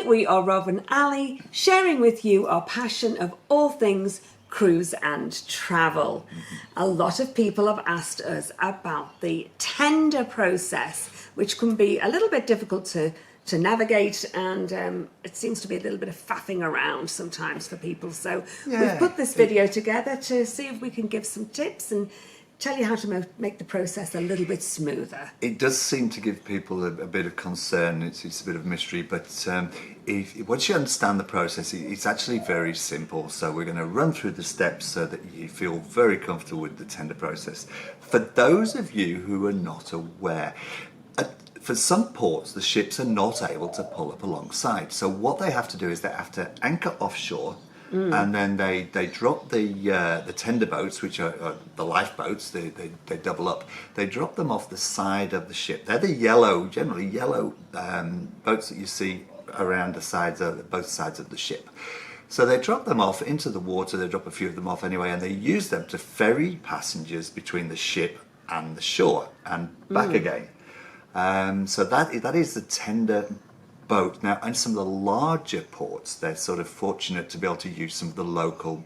we are Rob and Ali, sharing with you our passion of all things cruise and travel. A lot of people have asked us about the tender process, which can be a little bit difficult to navigate, and it seems to be a little bit of faffing around sometimes for people. So we've put this video together to see if we can give some tips and tell you how to make the process a little bit smoother. It does seem to give people a bit of concern. It's a bit of mystery, but once you understand the process, it's actually very simple. So we're going to run through the steps so that you feel very comfortable with the tender process. For those of you who are not aware, for some ports, the ships are not able to pull up alongside. So what they have to do is they have to anchor offshore, and then they drop the tender boats, which are the lifeboats. They double up. They drop them off the side of the ship. They're the generally yellow boats that you see around the sides of both sides of the ship. So they drop them off into the water. They drop a few of them off anyway, and they use them to ferry passengers between the ship and the shore and back again. So that is the tender boat. Now, in some of the larger ports, they're sort of fortunate to be able to use some of the local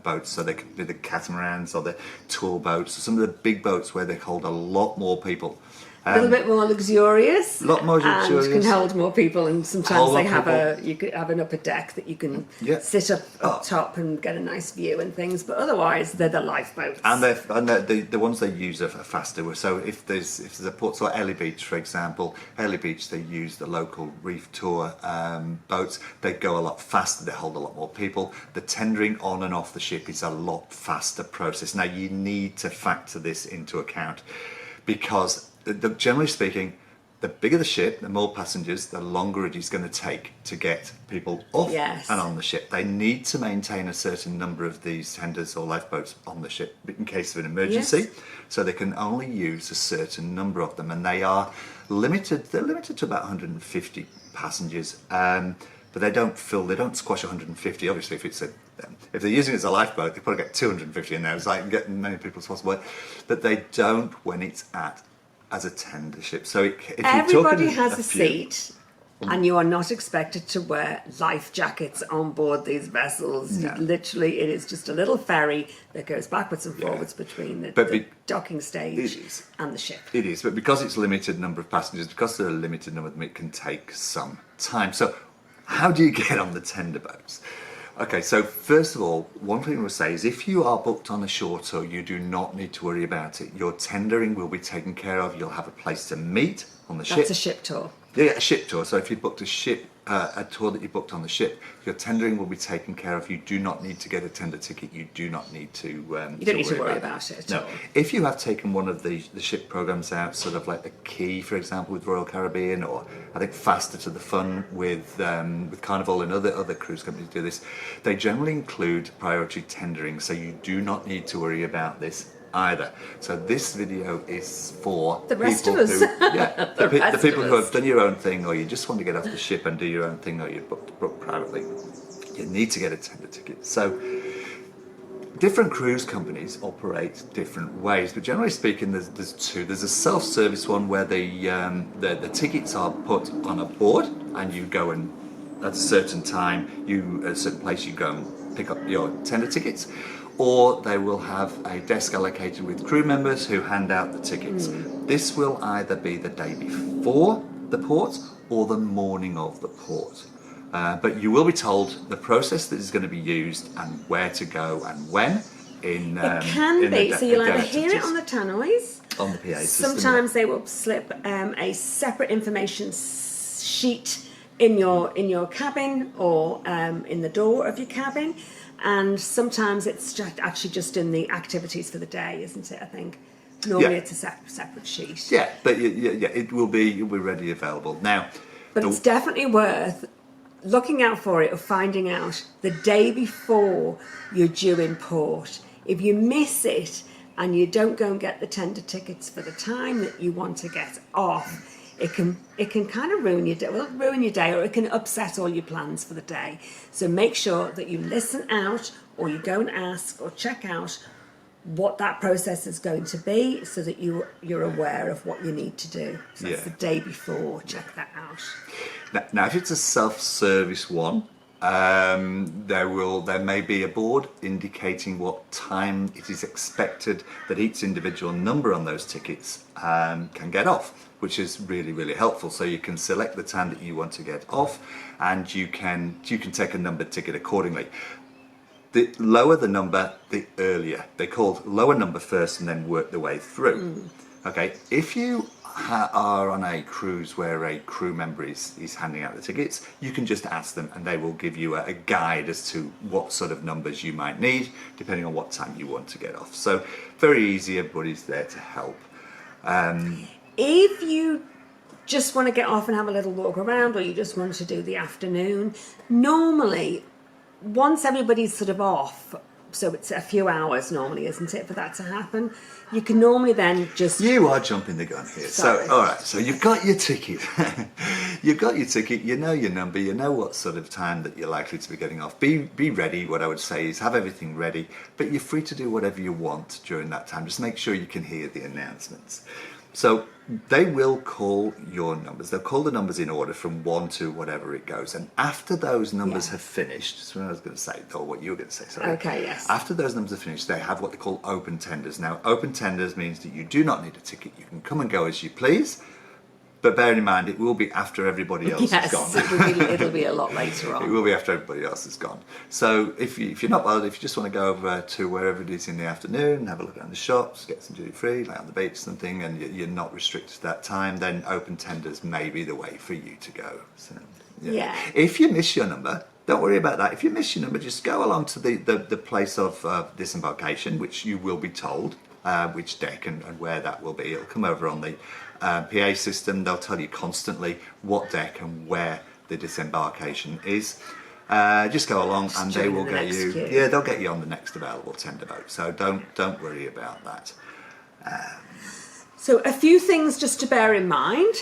boats. So they could be the catamarans or the tour boats, or some of the big boats where they hold a lot more people. A little bit more luxurious. A lot more luxurious. And can hold more people, and sometimes you could have an upper deck that you can sit up top and get a nice view and things, but otherwise they're the lifeboats. And the ones they use are faster. So if there's a port, so Ellie Beach, for example, Ellie Beach, they use the local reef tour boats. They go a lot faster, they hold a lot more people. The tendering on and off the ship is a lot faster process. Now, you need to factor this into account, because generally speaking, the bigger the ship, the more passengers, the longer it is going to take to get people off and on the ship. They need to maintain a certain number of these tenders or lifeboats on the ship in case of an emergency. So they can only use a certain number of them, and they are limited. They're limited to about 150 passengers, but they don't squash 150. Obviously, if they're using it as a lifeboat, they probably get 250 in there. It's like getting as many people as possible, but they don't when it's as a tender ship. So if everybody has a seat, and you are not expected to wear life jackets on board these vessels. No. Literally, it is just a little ferry that goes backwards and forwards between the docking stage and the ship. It is, but because it's a limited number of passengers, because there are a limited number of them, it can take some time. So how do you get on the tender boats? Okay, so first of all, one thing we'll say is if you are booked on a shore tour, you do not need to worry about it. Your tendering will be taken care of. You'll have a place to meet on the ship. That's a ship tour. Yeah, a ship tour. So if you booked a tour that you booked on the ship, your tendering will be taken care of. You do not need to get a tender ticket. You do not need to you don't need to worry about it at all. If you have taken one of the ship programs out, sort of like the Key, for example, with Royal Caribbean, or I think Faster to the Fun with Carnival, and other cruise companies do this, they generally include priority tendering, so you do not need to worry about this either. So this video is for the rest of us. The people who have done your own thing, or you just want to get off the ship and do your own thing, or you've booked privately. You need to get a tender ticket. So different cruise companies operate different ways, but generally speaking, there's two. There's a self-service one where the tickets are put on a board, and you go and at a certain time, at a certain place, you go and pick up your tender tickets. Or they will have a desk allocated with crew members who hand out the tickets. This will either be the day before the port or the morning of the port. But you will be told the process that is going to be used and where to go and when. It can be, so you'll either hear it on the tannoys, on the PA system. Sometimes they will slip a separate information sheet in your cabin, or in the door of your cabin. And sometimes it's actually just in the activities for the day, isn't it? I think normally it's a separate sheet. Yeah, but you'll be readily available now. But it's definitely worth looking out for it, or finding out the day before you're due in port. If you miss it and you don't go and get the tender tickets for the time that you want to get off, it can kind of ruin your day. Well, ruin your day, or it can upset all your plans for the day. So make sure that you listen out, or you go and ask or check out what that process is going to be, so that you're aware of what you need to do. So that's the day before. Check that out. Now, if it's a self-service one, there may be a board indicating what time it is expected that each individual number on those tickets can get off, which is really, really helpful. So you can select the time that you want to get off, and you can take a numbered ticket accordingly. The lower the number, the earlier. They're called lower number first and then work the way through. Okay, if you are on a cruise where a crew member is handing out the tickets, you can just ask them and they will give you a guide as to what sort of numbers you might need depending on what time you want to get off. So very easy, everybody's there to help. If you just want to get off and have a little walk around, or you just want to do the afternoon, normally once everybody's sort of off, so it's a few hours normally, isn't it, for that to happen, you can normally then just... You are jumping the gun here. Sorry. So, all right, so you've got your ticket. You've got your ticket, you know your number, you know what sort of time that you're likely to be getting off. Be ready. What I would say is have everything ready, but you're free to do whatever you want during that time. Just make sure you can hear the announcements. So they will call your numbers. They'll call the numbers in order from 1 to whatever it goes. And after those numbers have finished, that's what I was going to say, or what you were going to say, sorry. Okay, yes. After those numbers are finished, they have what they call open tenders. Now, open tenders means that you do not need a ticket. You can come and go as you please. But bear in mind, it will be after everybody else has gone. It'll be a lot later on. It will be after everybody else has gone. So if you're not bothered, if you just want to go over to wherever it is in the afternoon, have a look around the shops, get some duty free, lay on the beach, something, and you're not restricted to that time, then open tenders may be the way for you to go. So, Yeah. If you miss your number, don't worry about that. If you miss your number, just go along to the place of disembarkation, which you will be told which deck and where that will be. It'll come over on the PA system. They'll tell you constantly what deck and where the disembarkation is. Just go along and they will get you. Queue. Yeah, they'll get you on the next available tender boat. So don't worry about that. So a few things just to bear in mind.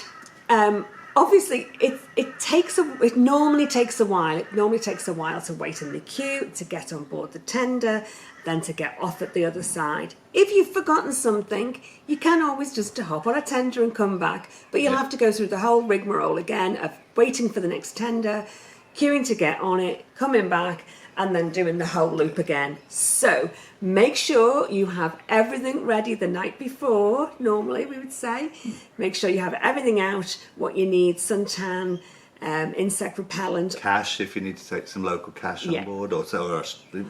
Obviously, it normally takes a while. It normally takes a while to wait in the queue, to get on board the tender, then to get off at the other side. If you've forgotten something, you can always just hop on a tender and come back, but you'll have to go through the whole rigmarole again of waiting for the next tender, queuing to get on it, coming back, and then doing the whole loop again. So make sure you have everything ready the night before, normally we would say. Make sure you have everything out, what you need, suntan, insect repellent. Cash, if you need to take some local cash on board, or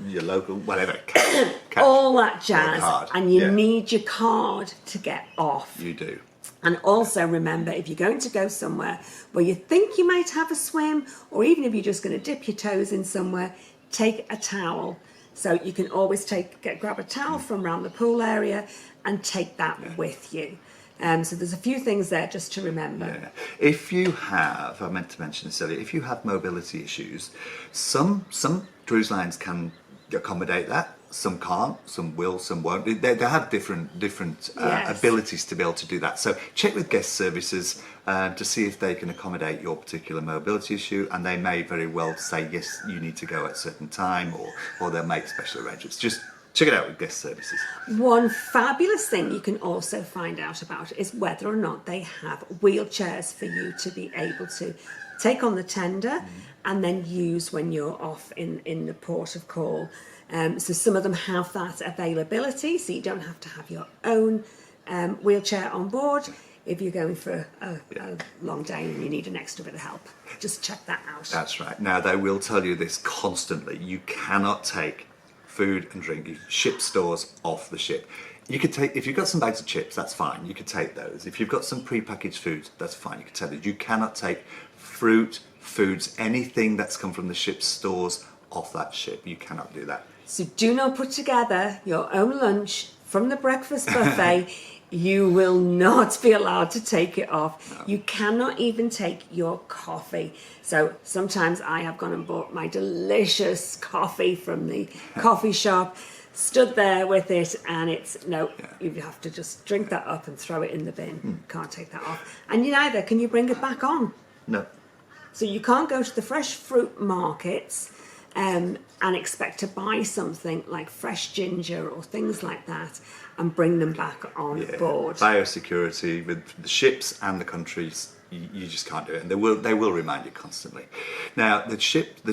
your local, whatever. Cash. All that jazz. Card. And you need your card to get off. You do. And also remember, if you're going to go somewhere where you think you might have a swim, or even if you're just going to dip your toes in somewhere, take a towel. So you can always grab a towel from around the pool area and take that with you. So there's a few things there just to remember. Yeah. If you have, I meant to mention this earlier, if you have mobility issues, some cruise lines can accommodate that. Some can't, some will, some won't. They have different abilities to be able to do that. So check with guest services to see if they can accommodate your particular mobility issue, and they may very well say, yes, you need to go at a certain time, or they'll make special arrangements. Just check it out with guest services. One fabulous thing you can also find out about is whether or not they have wheelchairs for you to be able to take on the tender and then use when you're off in the port of call. So some of them have that availability, so you don't have to have your own wheelchair on board if you're going for a long day and you need an extra bit of help. Just check that out. That's right. Now, they will tell you this constantly. You cannot take food and drink, ship stores off the ship. You could take, if you've got some bags of chips, that's fine. You could take those. If you've got some prepackaged foods, that's fine. You could take those. You cannot take fruit, foods, anything that's come from the ship's stores off that ship. You cannot do that. So do not put together your own lunch from the breakfast buffet. You will not be allowed to take it off. No. You cannot even take your coffee. So sometimes I have gone and bought my delicious coffee from the coffee shop, stood there with it, and you have to just drink that up and throw it in the bin. Can't take that off. And neither can you bring it back on. No. So you can't go to the fresh fruit markets and expect to buy something like fresh ginger or things like that and bring them back on board. Biosecurity with the ships and the countries, you just can't do it, and they will remind you constantly. Now the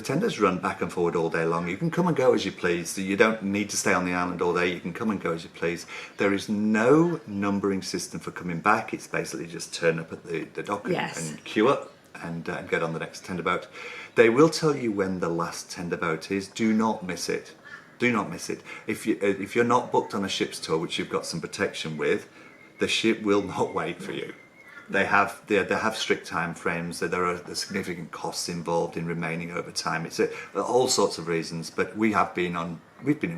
tenders run back and forward all day long. You can come and go as you please, so you don't need to stay on the island all day. You can come and go as you please. There is no numbering system for coming back. It's basically just turn up at the dock and queue up and get on the next tender boat. They will tell you when the last tender boat is. Do not miss it. Do not miss it. If you're not booked on a ship's tour, which you've got some protection with, the ship will not wait for you. They have strict time frames. There are significant costs involved in remaining over time. It's all sorts of reasons. But we've been on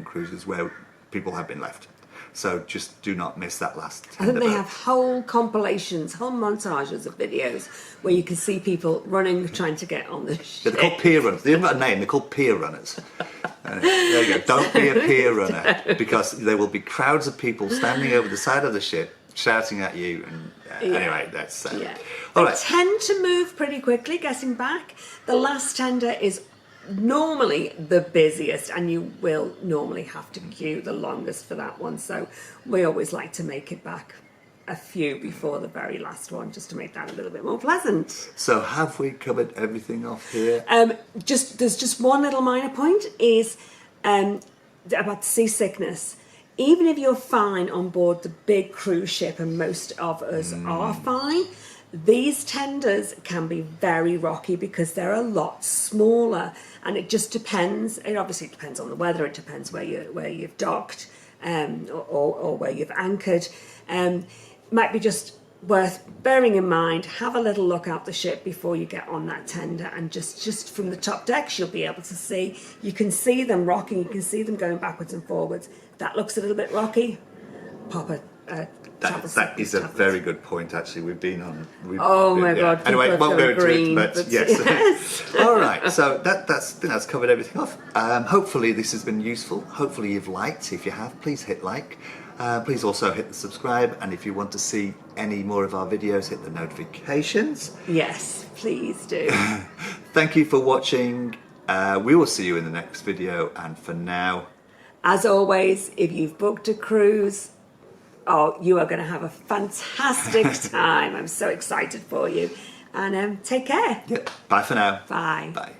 cruises where people have been left. So just do not miss that last tender I think they boat. have whole compilations, whole montages of videos where you can see people running, trying to get on the ship. They're called pier runners. They haven't got a name. They're called pier runners. There you go. Don't be a pier runner, because there will be crowds of people standing over the side of the ship shouting at you. And anyway, that's all right. They tend to move pretty quickly getting back. The last tender is normally the busiest, and you will normally have to queue the longest for that one. So we always like to make it back a few before the very last one, just to make that a little bit more pleasant. So have we covered everything off here? There's just one little minor point is about seasickness. Even if you're fine on board the big cruise ship, and most of us are fine, these tenders can be very rocky because they're a lot smaller, and it just depends. It obviously depends on the weather. It depends where you've docked, or where you've anchored. Might be just worth bearing in mind. Have a little look out the ship before you get on that tender, and just from the top decks you'll be able to see. You can see them rocking. You can see them going backwards and forwards. That looks a little bit rocky. Pop a that is a very good point, actually. We've been on... Oh my God. Anyway, won't go into it, but yes. Yes. All right, so I think that's covered everything off. Hopefully this has been useful. Hopefully you've liked. If you have, please hit like. Please also hit the subscribe, and if you want to see any more of our videos, hit the notifications. Yes, please do. Thank you for watching. We will see you in the next video, and for now... As always, if you've booked a cruise, you are going to have a fantastic time. I'm so excited for you. And take care. Bye for now. Bye. Bye.